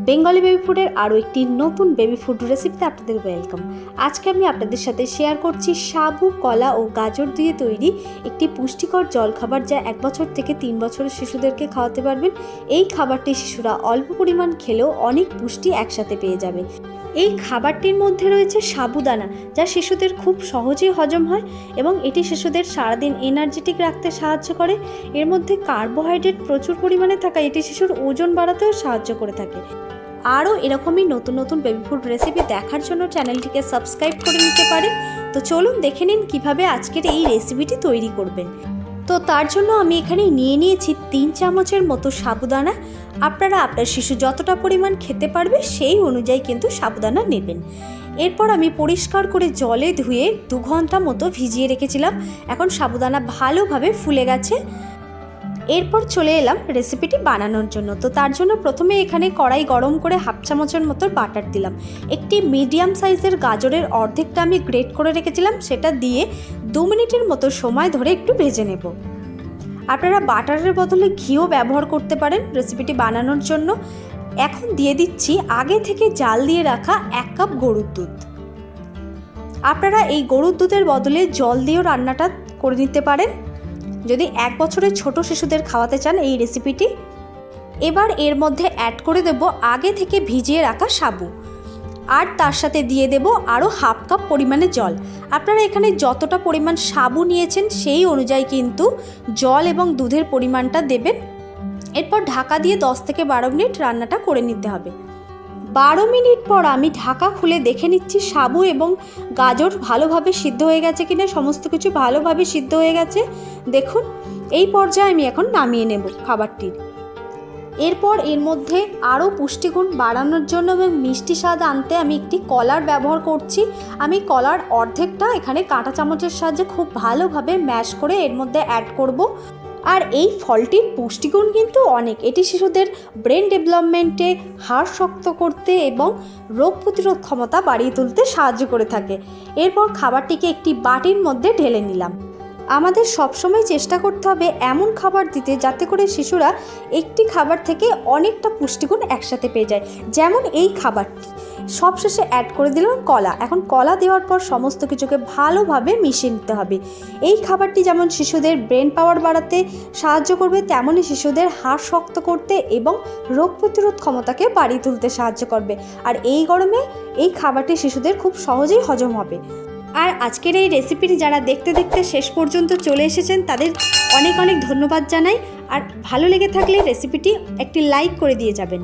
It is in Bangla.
বেঙ্গলি বেবি ফুডের আরও একটি নতুন বেবি ফুড রেসিপিতে আপনাদের ওয়েলকাম। আজকে আমি আপনাদের সাথে শেয়ার করছি সাবু, কলা ও গাজর দিয়ে তৈরি একটি পুষ্টিকর জলখাবার, যা 1 বছর থেকে 3 বছরের শিশুদেরকে খাওয়াতে পারবেন। এই খাবারটি শিশুরা অল্প পরিমাণ খেলেও অনেক পুষ্টি একসাথে পেয়ে যাবে। এই খাবারটির মধ্যে রয়েছে সাবুদানা, যা শিশুদের খুব সহজেই হজম হয় এবং এটি শিশুদের সারাদিন এনার্জেটিক রাখতে সাহায্য করে। এর মধ্যে কার্বোহাইড্রেট প্রচুর পরিমাণে থাকায় এটি শিশুর ওজন বাড়াতেও সাহায্য করে থাকে। আরও এরকমই নতুন নতুন বেবি ফুড রেসিপি দেখার জন্য চ্যানেলটিকে সাবস্ক্রাইব করে নিতে পারেন। তো চলুন দেখে নিন কীভাবে আজকের এই রেসিপিটি তৈরি করবেন। তো তার জন্য আমি এখানে নিয়েছি 3 চামচের মতো সাবুদানা। আপনারা আপনার শিশু যতটা পরিমাণ খেতে পারবে সেই অনুযায়ী কিন্তু সাবুদানা নেবেন। এরপর আমি পরিষ্কার করে জলে ধুয়ে 2 ঘন্টা মতো ভিজিয়ে রেখেছিলাম। এখন সাবুদানা ভালোভাবে ফুলে গেছে। এরপর চলে এলাম রেসিপিটি বানানোর জন্য। তো তার জন্য প্রথমে এখানে কড়াই গরম করে 1/2 চামচের মতো বাটার দিলাম। একটি মিডিয়াম সাইজের গাজরের অর্ধেকটা আমি গ্রেট করে রেখেছিলাম, সেটা দিয়ে 2 মিনিটের মতো সময় ধরে একটু ভেজে নেব। আপনারা বাটারের বদলে ঘিও ব্যবহার করতে পারেন রেসিপিটি বানানোর জন্য। এখন দিয়ে দিচ্ছি আগে থেকে জাল দিয়ে রাখা 1 কাপ গরুর দুধ। আপনারা এই গরুর দুধের বদলে জল দিয়েও রান্নাটা করে নিতে পারেন যদি 1 বছরের ছোট শিশুদের খাওয়াতে চান এই রেসিপিটি। এবার এর মধ্যে অ্যাড করে দেব আগে থেকে ভিজিয়ে রাখা সাবু, আর তার সাথে দিয়ে দেব আরও 1/2 কাপ পরিমাণে জল। আপনারা এখানে যতটা পরিমাণ সাবু নিয়েছেন সেই অনুযায়ী কিন্তু জল এবং দুধের পরিমাণটা দেবেন। এরপর ঢাকা দিয়ে 10 থেকে 12 মিনিট রান্নাটা করে নিতে হবে। 12 মিনিট পর আমি ঢাকা খুলে দেখে নিচ্ছি সাবু এবং গাজর ভালোভাবে সিদ্ধ হয়ে গেছে কিনা। সমস্ত কিছু ভালোভাবে সিদ্ধ হয়ে গেছে, দেখুন। এই পর্যায়ে আমি এখন নামিয়ে নেব খাবারটির। এরপর এর মধ্যে আরও পুষ্টিগুণ বাড়ানোর জন্য এবং মিষ্টি স্বাদ আনতে আমি একটি কলার ব্যবহার করছি। আমি কলার অর্ধেকটা এখানে কাঁটা চামচের সাহায্যে খুব ভালোভাবে ম্যাশ করে এর মধ্যে অ্যাড করব। আর এই ফলটির পুষ্টিগুণ কিন্তু অনেক। এটি শিশুদের ব্রেন ডেভেলপমেন্টে, হাড় শক্ত করতে এবং রোগ প্রতিরোধ ক্ষমতা বাড়িয়ে তুলতে সাহায্য করে থাকে। এরপর খাবারটিকে একটি বাটির মধ্যে ঢেলে নিলাম। আমাদের সবসময় চেষ্টা করতে হবে এমন খাবার দিতে যাতে করে শিশুরা একটি খাবার থেকে অনেকটা পুষ্টিগুণ একসাথে পেয়ে যায়। যেমন এই খাবারটি সবশেষে অ্যাড করে দিলাম কলা। এখন কলা দেওয়ার পর সমস্ত কিছুকে ভালোভাবে মিশিয়ে নিতে হবে। এই খাবারটি যেমন শিশুদের ব্রেন পাওয়ার বাড়াতে সাহায্য করবে, তেমনই শিশুদের হাড় শক্ত করতে এবং রোগ প্রতিরোধ ক্ষমতাকে বাড়িয়ে তুলতে সাহায্য করবে। আর এই গরমে এই খাবারটি শিশুদের খুব সহজেই হজম হবে। আর আজকের এই রেসিপিটি যারা দেখতে দেখতে শেষ পর্যন্ত চলে এসেছেন তাদের অনেক অনেক ধন্যবাদ জানাই। আর ভালো লেগে থাকলে রেসিপিটি একটি লাইক করে দিয়ে যাবেন।